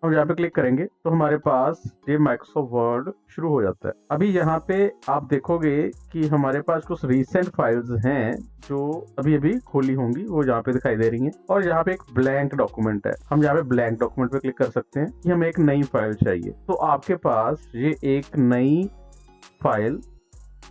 हम यहाँ पे क्लिक करेंगे तो हमारे पास ये माइक्रोसॉफ्ट वर्ड शुरू हो जाता है। अभी यहाँ पे आप देखोगे कि हमारे पास कुछ रीसेंट फाइल्स हैं जो अभी अभी खोली होंगी, वो यहाँ पे दिखाई दे रही हैं। और यहाँ पे एक ब्लैंक डॉक्यूमेंट है, हम यहाँ पे ब्लैंक डॉक्यूमेंट पे क्लिक कर सकते हैं कि हमें एक नई फाइल चाहिए। तो आपके पास ये एक नई फाइल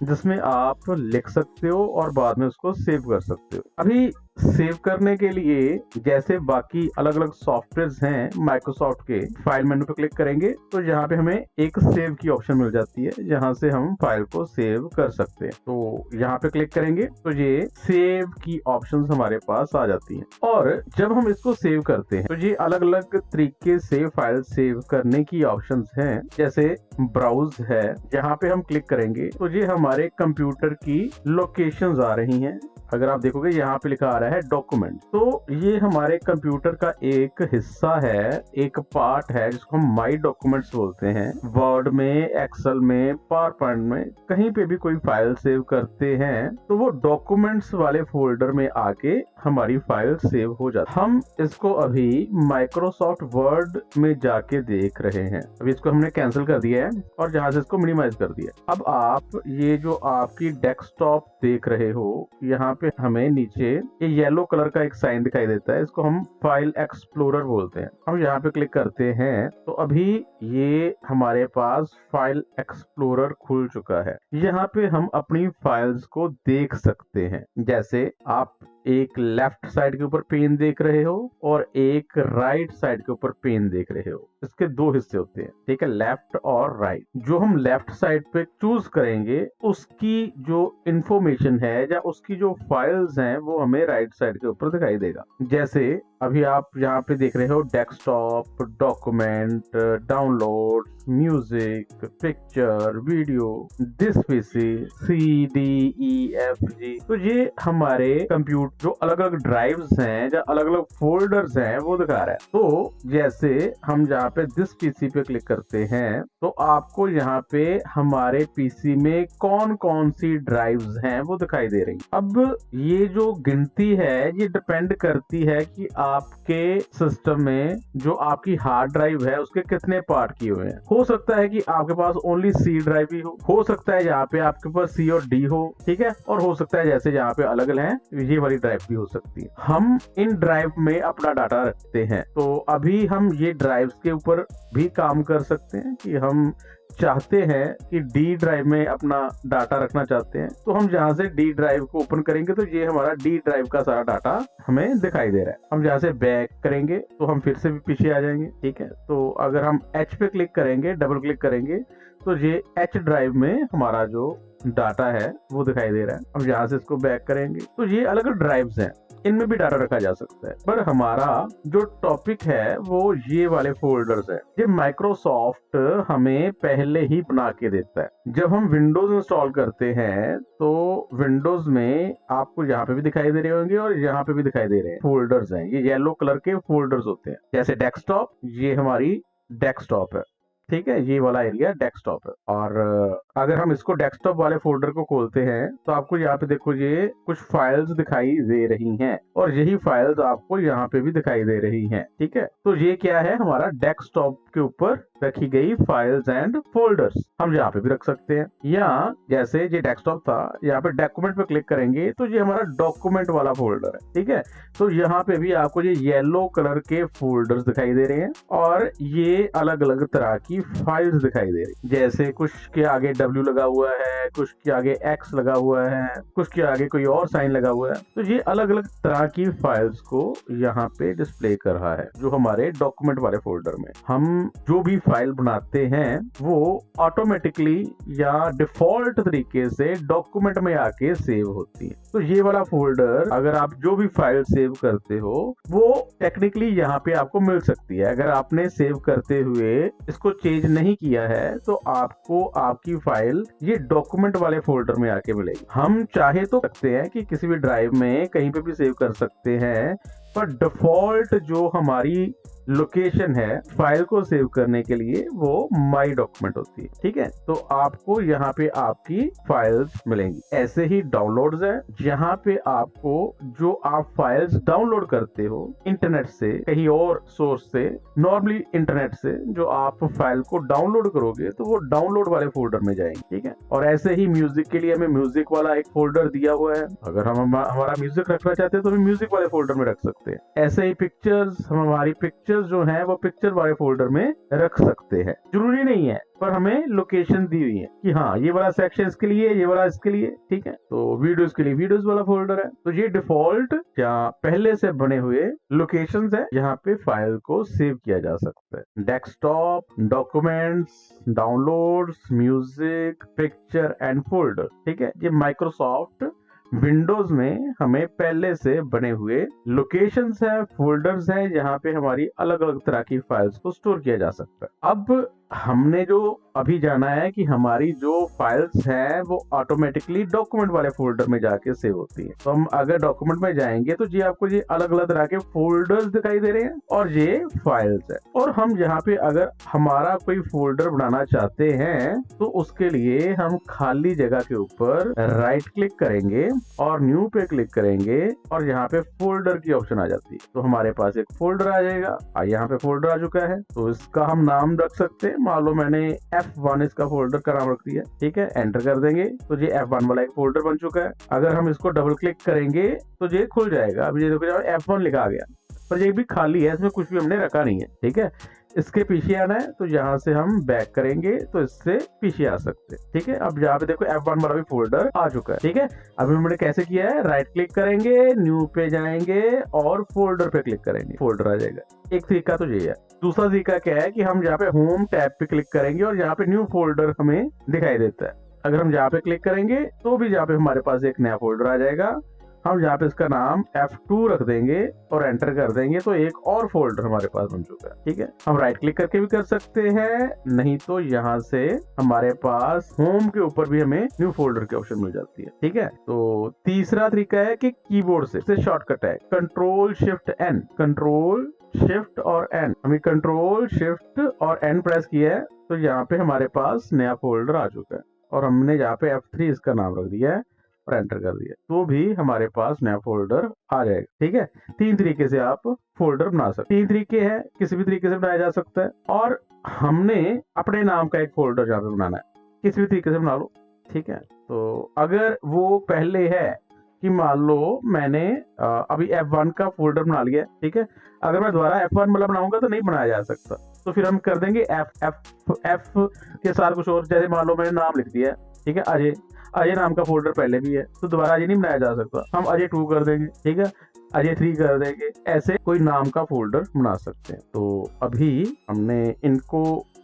जिसमें आप लिख सकते हो और बाद में उसको सेव कर सकते हो। अभी सेव करने के लिए जैसे बाकी अलग अलग सॉफ्टवेयर्स हैं माइक्रोसॉफ्ट के, फाइल मेनू पे क्लिक करेंगे तो यहाँ पे हमें एक सेव की ऑप्शन मिल जाती है, जहाँ से हम फाइल को सेव कर सकते हैं। तो यहाँ पे क्लिक करेंगे तो ये सेव की ऑप्शंस हमारे पास आ जाती हैं। और जब हम इसको सेव करते हैं तो ये अलग अलग तरीके से फाइल सेव करने की ऑप्शंस हैं। जैसे ब्राउज है, यहाँ पे हम क्लिक करेंगे तो ये हमारे कंप्यूटर की लोकेशंस आ रही हैं। अगर आप देखोगे यहाँ पे लिखा आ रहा है डॉक्यूमेंट, तो ये हमारे कंप्यूटर का एक हिस्सा है, एक पार्ट है जिसको हम माई डॉक्यूमेंट्स बोलते हैं। वर्ड में, एक्सेल में, पावर पॉइंट में कहीं पे भी कोई फाइल सेव करते हैं तो वो डॉक्यूमेंट्स वाले फोल्डर में आके हमारी फाइल सेव हो जाती है। हम इसको अभी माइक्रोसॉफ्ट वर्ड में जाके देख रहे हैं। अभी इसको हमने कैंसिल कर दिया है और जहां से इसको मिनिमाइज कर दिया। अब आप ये जो आपकी डेस्कटॉप देख रहे हो, यहाँ पे हमें नीचे ये येलो कलर का एक साइन दिखाई देता है, इसको हम फाइल एक्सप्लोरर बोलते हैं। हम यहाँ पे क्लिक करते हैं तो अभी ये हमारे पास फाइल एक्सप्लोरर खुल चुका है। यहाँ पे हम अपनी फाइल्स को देख सकते हैं। जैसे आप एक लेफ्ट साइड के ऊपर पेन देख रहे हो और एक राइट साइड के ऊपर पेन देख रहे हो। इसके दो हिस्से होते हैं, ठीक है, लेफ्ट और राइट। जो हम लेफ्ट साइड पे चूज करेंगे उसकी जो इंफॉर्मेशन है या उसकी जो फाइल्स हैं वो हमें राइट साइड के ऊपर दिखाई देगा। जैसे अभी आप यहाँ पे देख रहे हो desktop, document, download, music, picture, video, this PC, C D E F G. तो ये हमारे कंप्यूटर जो अलग अलग ड्राइव्स हैं या अलग अलग फोल्डर्स हैं वो दिखा रहा है। तो जैसे हम यहाँ पे दिस पीसी पे क्लिक करते हैं तो आपको यहाँ पे हमारे पीसी में कौन कौन सी ड्राइव्स हैं वो दिखाई दे रही। अब ये जो गिनती है ये डिपेंड करती है कि आपके सिस्टम में जो आपकी हार्ड ड्राइव है उसके कितने पार्ट किए हुए हैं। हो सकता है कि आपके पास ओनली सी ड्राइव ही हो सकता है यहाँ पे आपके पास सी और डी हो, ठीक है, और हो सकता है जैसे यहाँ पे अलग अलग है ये वाली ड्राइव भी हो सकती है। हम इन ड्राइव में अपना डाटा रखते हैं। तो अभी हम ये ड्राइव्स के ऊपर भी काम कर सकते हैं कि हम चाहते हैं कि डी ड्राइव में अपना डाटा रखना चाहते हैं तो हम जहां से डी ड्राइव को ओपन करेंगे तो ये हमारा डी ड्राइव का सारा डाटा हमें दिखाई दे रहा है। हम जहां से बैक करेंगे तो हम फिर से भी पीछे आ जाएंगे, ठीक है। तो अगर हम एच पे क्लिक करेंगे, डबल क्लिक करेंगे तो ये एच ड्राइव में हमारा जो डाटा है वो दिखाई दे रहा है। हम यहाँ से इसको बैक करेंगे तो ये अलग अलग ड्राइव्स हैं, इनमें भी डाटा रखा जा सकता है। पर हमारा जो टॉपिक है वो ये वाले फोल्डर्स है। ये माइक्रोसॉफ्ट हमें पहले ही बना के देता है। जब हम विंडोज इंस्टॉल करते हैं तो विंडोज में आपको यहाँ पे भी दिखाई दे रहे होंगे और यहाँ पे भी दिखाई दे रहे हैं फोल्डर्स हैं। ये येलो कलर के फोल्डर्स होते हैं। जैसे डेस्कटॉप, ये हमारी डेस्कटॉप है, ठीक है, ये वाला एरिया डेस्कटॉप है। और अगर हम इसको डेस्कटॉप वाले फोल्डर को खोलते हैं तो आपको यहाँ पे देखो ये कुछ फाइल्स दिखाई दे रही हैं और यही फाइल्स आपको यहाँ पे भी दिखाई दे रही हैं, ठीक है। तो ये क्या है, हमारा डेस्कटॉप के ऊपर रखी गई फाइल्स एंड फोल्डर्स। हम यहाँ पे भी रख सकते हैं। या जैसे ये डेस्कटॉप था, यहाँ पे डॉक्यूमेंट पे क्लिक करेंगे तो ये हमारा डॉक्यूमेंट वाला फोल्डर है, ठीक है। तो यहाँ पे भी आपको ये येलो कलर के फोल्डर्स दिखाई दे रहे हैं और ये अलग अलग तरह की फाइल्स दिखाई दे रही। जैसे कुछ के आगे W लगा हुआ है, कुछ के आगे X लगा हुआ है, कुछ के आगे कोई और साइन लगा हुआ है। तो ये अलग अलग तरह की फाइल्स को यहाँ पे डिस्प्ले कर रहा है जो हमारे डॉक्यूमेंट वाले फोल्डर में। हम जो भी फाइल बनाते हैं वो ऑटोमेटिकली या डिफॉल्ट तरीके से डॉक्यूमेंट में आके सेव होती है। तो ये वाला फोल्डर अगर आप जो भी फाइल सेव करते हो वो टेक्निकली यहाँ पे आपको मिल सकती है। अगर आपने सेव करते हुए इसको चेंज नहीं किया है तो आपको आपकी फाइल ये डॉक्यूमेंट वाले फोल्डर में आके मिलेगी। हम चाहे तो सकते हैं कि किसी भी ड्राइव में कहीं पे भी सेव कर सकते हैं, पर डिफॉल्ट जो हमारी लोकेशन है फाइल को सेव करने के लिए वो माई डॉक्यूमेंट होती है। ठीक है, तो आपको यहाँ पे आपकी फाइल्स मिलेंगी। ऐसे ही डाउनलोड्स है, जहाँ पे आपको जो आप फाइल्स डाउनलोड करते हो इंटरनेट से, कहीं और सोर्स से, नॉर्मली इंटरनेट से जो आप फाइल को डाउनलोड करोगे तो वो डाउनलोड वाले फोल्डर में जाएंगे। ठीक है, और ऐसे ही म्यूजिक के लिए हमें म्यूजिक वाला एक फोल्डर दिया हुआ है, अगर हम हमारा म्यूजिक रखना चाहते हैं तो हम म्यूजिक वाले फोल्डर में रख सकते हैं। ऐसे ही पिक्चर्स, हम हमारी पिक्चर्स जो है वो पिक्चर वाले फोल्डर में रख सकते हैं। जरूरी नहीं है, पर हमें लोकेशन दी हुई है कि हाँ ये वाला सेक्शन इसके लिए, ये वाला इसके लिए। ठीक है, तो वीडियोस के लिए वीडियोस वाला फोल्डर है। तो ये डिफॉल्ट या पहले से बने हुए लोकेशंस है जहाँ पे फाइल को सेव किया जा सकता है। Desktop, documents, downloads, music, picture and folder. ठीक है, ये माइक्रोसॉफ्ट विंडोज में हमें पहले से बने हुए लोकेशंस है, फोल्डर्स है, जहाँ पे हमारी अलग अलग तरह की फाइल्स को स्टोर किया जा सकता है। अब हमने जो अभी जाना है कि हमारी जो फाइल्स हैं वो ऑटोमेटिकली डॉक्यूमेंट वाले फोल्डर में जाके सेव होती है। तो हम अगर डॉक्यूमेंट में जाएंगे तो ये आपको ये अलग अलग तरह के फोल्डर्स दिखाई दे रहे हैं और ये फाइल्स है। और हम यहाँ पे अगर हमारा कोई फोल्डर बनाना चाहते हैं तो उसके लिए हम खाली जगह के ऊपर राइट क्लिक करेंगे और न्यू पे क्लिक करेंगे और यहाँ पे फोल्डर की ऑप्शन आ जाती है। तो हमारे पास एक फोल्डर आ जाएगा। यहाँ पे फोल्डर आ चुका है, तो इसका हम नाम रख सकते हैं। मान लो मैंने F1 इसका फोल्डर का नाम रख दिया। ठीक है, एंटर कर देंगे तो ये F1 वाला एक फोल्डर बन चुका है। अगर हम इसको डबल क्लिक करेंगे तो ये खुल जाएगा। अभी ये देखो F1 लिखा आ गया, पर ये भी खाली है, इसमें कुछ भी हमने रखा नहीं है। ठीक है, इसके पीछे आना है तो यहाँ से हम बैक करेंगे तो इससे पीछे आ सकते हैं। ठीक है, अब यहाँ पे देखो F1 वाला भी फोल्डर आ चुका है। ठीक है, अभी हमने कैसे किया है, राइट क्लिक करेंगे, न्यू पे जाएंगे और फोल्डर पे क्लिक करेंगे, फोल्डर आ जाएगा। एक तरीका तो ये है। दूसरा तरीका क्या है कि हम यहाँ पे होम टैब पे क्लिक करेंगे और यहाँ पे न्यू फोल्डर हमें दिखाई देता है। अगर हम यहाँ पे क्लिक करेंगे तो भी यहाँ पे हमारे पास एक नया फोल्डर आ जाएगा। हम यहाँ पे इसका नाम F2 रख देंगे और एंटर कर देंगे तो एक और फोल्डर हमारे पास बन चुका है। ठीक है, हम राइट क्लिक करके भी कर सकते हैं, नहीं तो यहाँ से हमारे पास होम के ऊपर भी हमें न्यू फोल्डर की ऑप्शन मिल जाती है। ठीक है, तो तीसरा तरीका है कि कीबोर्ड से शॉर्टकट है control shift N, control shift और एन। हमें कंट्रोल शिफ्ट और एन प्रेस किया है तो यहाँ पे हमारे पास नया फोल्डर आ चुका है और हमने यहाँ पे F3 इसका नाम रख दिया है और एंटर कर दिया तो भी हमारे पास नया फोल्डर आ जाएगा। ठीक है, 3 तरीके से आप फोल्डर बना सकते हैं। 3 तरीके हैं, किसी भी तरीके से बनाया जा सकता है। और हमने अपने नाम का एक फोल्डर जहाँ पे बनाना है, किसी भी तरीके से बना लो। ठीक है, तो अगर वो पहले है कि मान लो मैंने अभी F1 का फोल्डर बना लिया। ठीक है, अगर मैं दोबारा F1 वाला बनाऊंगा तो नहीं बनाया जा सकता, तो फिर हम कर देंगे F के साथ कुछ और। जैसे मान लो मैंने नाम लिख दिया। ठीक है, अजय नाम का फोल्डर पहले भी है तो दोबारा अजय नहीं बनाया जा सकता, हम अजय 2 कर देंगे। ठीक है, अजय 3 कर देंगे, ऐसे कोई नाम का फोल्डर बना सकते हैं। तो अभी हमने इनको,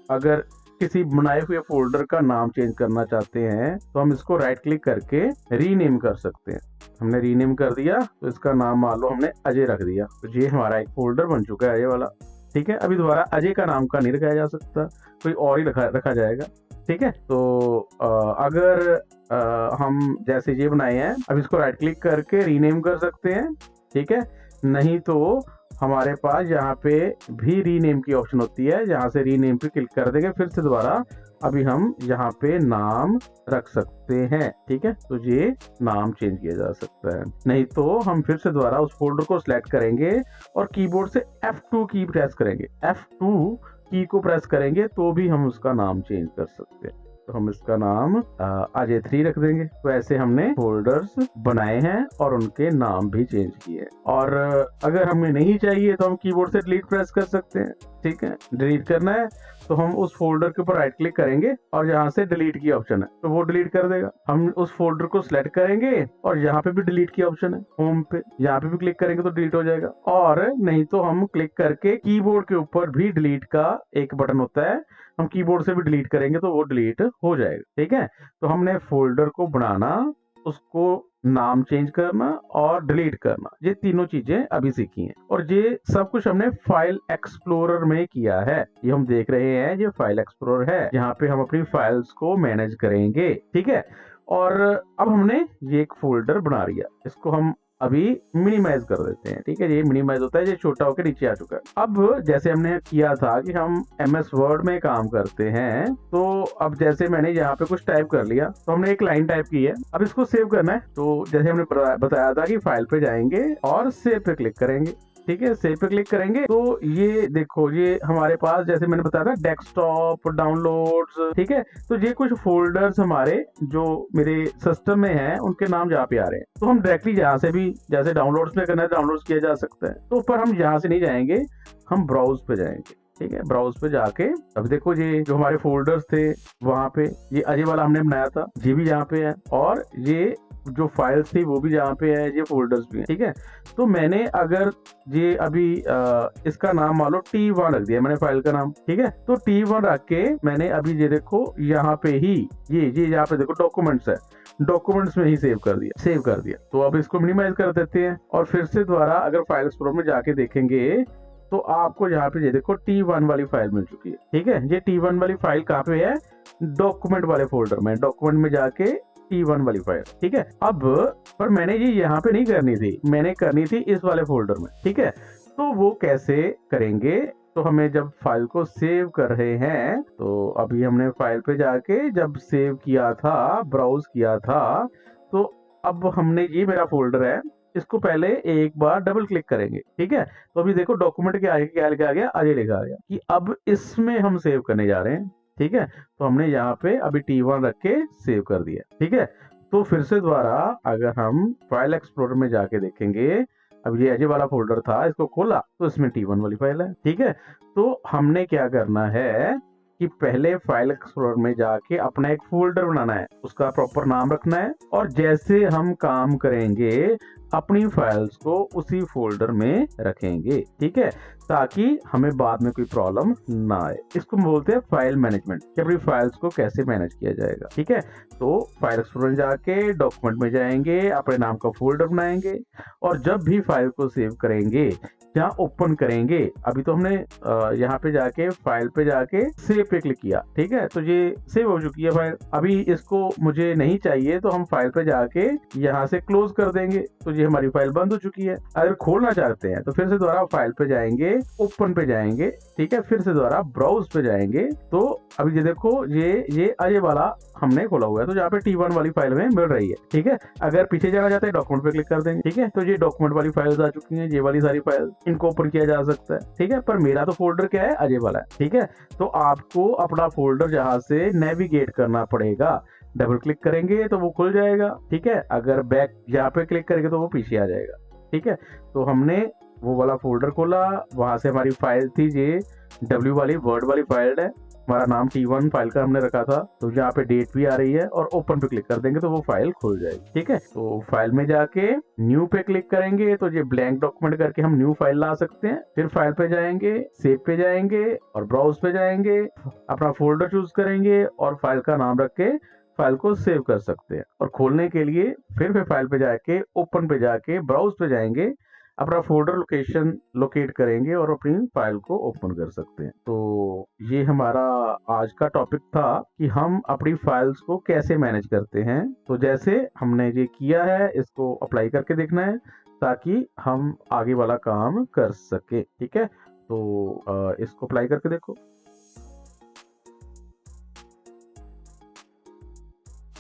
अगर किसी बनाए हुए फोल्डर का नाम चेंज करना चाहते हैं तो हम इसको राइट क्लिक करके रीनेम कर सकते हैं। हमने रीनेम कर दिया तो इसका नाम मान लो हमने अजय रख दिया, तो ये हमारा एक फोल्डर बन चुका है अजय वाला। ठीक है, अभी दोबारा अजय का नाम का नहीं रखाया जा सकता, कोई और ही रखा जाएगा। ठीक है, तो अगर हम जैसे ये बनाए हैं, अब इसको राइट क्लिक करके रीनेम कर सकते हैं। ठीक है, नहीं तो हमारे पास यहाँ पे भी रीनेम की ऑप्शन होती है, जहाँ से रीनेम पे क्लिक कर देंगे, फिर से दोबारा अभी हम यहाँ पे नाम रख सकते हैं। ठीक है, तो ये नाम चेंज किया जा सकता है। नहीं तो हम फिर से दोबारा उस फोल्डर को सिलेक्ट करेंगे और कीबोर्ड से F2 की प्रेस करेंगे, F2 की को प्रेस करेंगे तो भी हम उसका नाम चेंज कर सकते हैं। तो हम इसका नाम अजय 3 रख देंगे। तो ऐसे हमने फोल्डर्स बनाए हैं और उनके नाम भी चेंज किए। और अगर हमें नहीं चाहिए तो हम कीबोर्ड से डिलीट प्रेस कर सकते हैं। ठीक है, डिलीट करना है तो हम उस फोल्डर के ऊपर राइट क्लिक करेंगे और यहाँ से डिलीट की ऑप्शन है तो वो डिलीट कर देगा। हम उस फोल्डर को सिलेक्ट करेंगे और यहाँ पे भी डिलीट की ऑप्शन है होम पे, यहाँ पे भी क्लिक करेंगे तो डिलीट हो जाएगा। और नहीं तो हम क्लिक करके कीबोर्ड के ऊपर भी डिलीट का एक बटन होता है, हम कीबोर्ड से भी डिलीट करेंगे तो वो डिलीट हो जाएगा। ठीक है, तो हमने फोल्डर को बनाना, उसको नाम चेंज करना और डिलीट करना, ये तीनों चीजें अभी सीखी हैं। और ये सब कुछ हमने फाइल एक्सप्लोरर में किया है। ये हम देख रहे हैं, ये फाइल एक्सप्लोरर है जहाँ पे हम अपनी फाइल्स को मैनेज करेंगे। ठीक है, और अब हमने ये एक फोल्डर बना लिया, इसको हम अभी मिनिमाइज कर देते हैं। ठीक है, ये मिनिमाइज होता है, ये छोटा होकर नीचे आ चुका है। अब जैसे हमने किया था कि हम MS वर्ड में काम करते हैं, तो अब जैसे मैंने यहाँ पे कुछ टाइप कर लिया, तो हमने एक लाइन टाइप की है, अब इसको सेव करना है। तो जैसे हमने बताया था कि फाइल पे जाएंगे और सेव पे क्लिक करेंगे। ठीक है, सेव पे क्लिक करेंगे तो ये देखो, ये हमारे पास जैसे मैंने बताया था डेस्कटॉप, डाउनलोड्स, ठीक है, तो ये कुछ फोल्डर्स हमारे जो मेरे सिस्टम में हैं उनके नाम यहाँ पे आ रहे हैं। तो हम डायरेक्टली यहाँ से भी, जैसे डाउनलोड्स में करना है डाउनलोड्स किया जा सकता है, तो ऊपर हम यहाँ से नहीं जाएंगे, हम ब्राउज पे जाएंगे। ठीक है, ब्राउज पे जाके अब देखो ये जो हमारे फोल्डर्स थे वहां पे, ये अजय वाला हमने बनाया था, ये भी यहाँ पे है, और ये जो फाइल्स थी वो भी यहाँ पे है, ये फोल्डर्स भी हैं। ठीक है, तो मैंने अगर ये अभी इसका नाम मान लो T1 रख दिया मैंने फाइल का नाम। ठीक है, तो T1 रख के मैंने अभी ये देखो यहाँ पे ही ये यहाँ पे देखो डॉक्यूमेंट्स है, डॉक्यूमेंट्स में ही सेव कर दिया। तो अब इसको मिनिमाइज कर देते हैं और फिर से दोबारा अगर फाइल एक्सप्लोरर में जाके देखेंगे तो आपको यहाँ पे ये देखो T1 वाली फाइल मिल चुकी है। ठीक है, ये T1 वाली फाइल कहाँ पे है, डॉक्यूमेंट वाले फोल्डर में, डॉक्यूमेंट में जाके T1 वाली फाइल। ठीक है, अब पर मैंने ये यहाँ पे नहीं करनी थी, मैंने करनी थी इस वाले फोल्डर में। ठीक है, तो वो कैसे करेंगे, तो हमें जब फाइल को सेव कर रहे हैं, तो अभी हमने फाइल पे जाके जब सेव किया था, ब्राउज किया था, तो अब हमने ये मेरा फोल्डर है, इसको पहले एक बार डबल क्लिक करेंगे। ठीक है, तो अभी देखो डॉक्यूमेंट के आगे क्या लिखा आ गया, अजय लिखा आ गया, कि अब इसमें हम सेव करने जा रहे हैं। ठीक है, तो हमने यहाँ पे अभी T1 रख के सेव कर दिया। ठीक है, तो फिर से दोबारा अगर हम फाइल एक्सप्लोरर में जाके देखेंगे, अब ये अजय वाला फोल्डर था, इसको खोला तो इसमें T1 वाली फाइल है। ठीक है, तो हमने क्या करना है कि पहले फाइल एक्सप्लोरर में जाके अपना एक फोल्डर बनाना है, उसका प्रॉपर नाम रखना है, और जैसे हम काम करेंगे अपनी फाइल्स को उसी फोल्डर में रखेंगे। ठीक है, ताकि हमें बाद में कोई प्रॉब्लम ना आए। इसको बोलते हैं फाइल मैनेजमेंट, कि अपनी फाइल्स को कैसे मैनेज किया जाएगा। ठीक है, तो फाइल एक्सप्लोरर में जाके डॉक्यूमेंट में जाएंगे, अपने नाम का फोल्डर बनाएंगे, और जब भी फाइल को सेव करेंगे यहाँ ओपन करेंगे, अभी तो हमने यहाँ पे जाके फाइल पे जाके सेव पे क्लिक किया। ठीक है, तो ये सेव हो चुकी है फाइल। अभी इसको मुझे नहीं चाहिए तो हम फाइल पे जाके यहाँ से क्लोज कर देंगे, तो ये हमारी फाइल बंद हो चुकी है। अगर खोलना चाहते हैं तो फिर से दोबारा फाइल पे जाएंगे, ओपन पे जाएंगे, ठीक है, फिर से दोबारा ब्राउज पे जाएंगे, तो अभी ये देखो ये अजय वाला हमने खोला हुआ है, तो यहाँ पे T1 वाली फाइल में मिल रही है। ठीक है, अगर पीछे जाना चाहते हैं डॉक्यूमेंट पे क्लिक कर देंगे। ठीक है, तो ये डॉक्यूमेंट वाली फाइल्स आ चुकी हैं, ये वाली सारी फाइल, इनको ओपन किया जा सकता है। ठीक है, पर मेरा तो फोल्डर क्या है, अजय वाला है। ठीक है, तो आपको अपना फोल्डर जहां से नेविगेट करना पड़ेगा, डबल क्लिक करेंगे तो वो खुल जाएगा। ठीक है, अगर बैक यहाँ पे क्लिक करेंगे तो वो पीछे आ जाएगा। ठीक है, तो हमने वो वाला फोल्डर खोला, वहां से हमारी फाइल थी ये W वाली वर्ड वाली फाइल है, हमारा नाम T1 फाइल का हमने रखा था, तो यहाँ पे डेट भी आ रही है, और ओपन पे क्लिक कर देंगे तो वो फाइल खुल जाएगी। ठीक है, तो फाइल में जाके न्यू पे क्लिक करेंगे तो ये ब्लैंक डॉक्यूमेंट करके हम न्यू फाइल ला सकते हैं। फिर फाइल पे जाएंगे, सेव पे जाएंगे और ब्राउज पे जाएंगे, अपना फोल्डर चूज करेंगे और फाइल का नाम रख के फाइल को सेव कर सकते हैं। और खोलने के लिए फिर फाइल पे जाके, ओपन पे जाके, ब्राउज पे जाएंगे, अपना फोल्डर लोकेशन लोकेट करेंगे और अपनी फाइल को ओपन कर सकते हैं। तो ये हमारा आज का टॉपिक था कि हम अपनी फाइल्स को कैसे मैनेज करते हैं। तो जैसे हमने ये किया है, इसको अप्लाई करके देखना है ताकि हम आगे वाला काम कर सके। ठीक है, तो इसको अप्लाई करके देखो।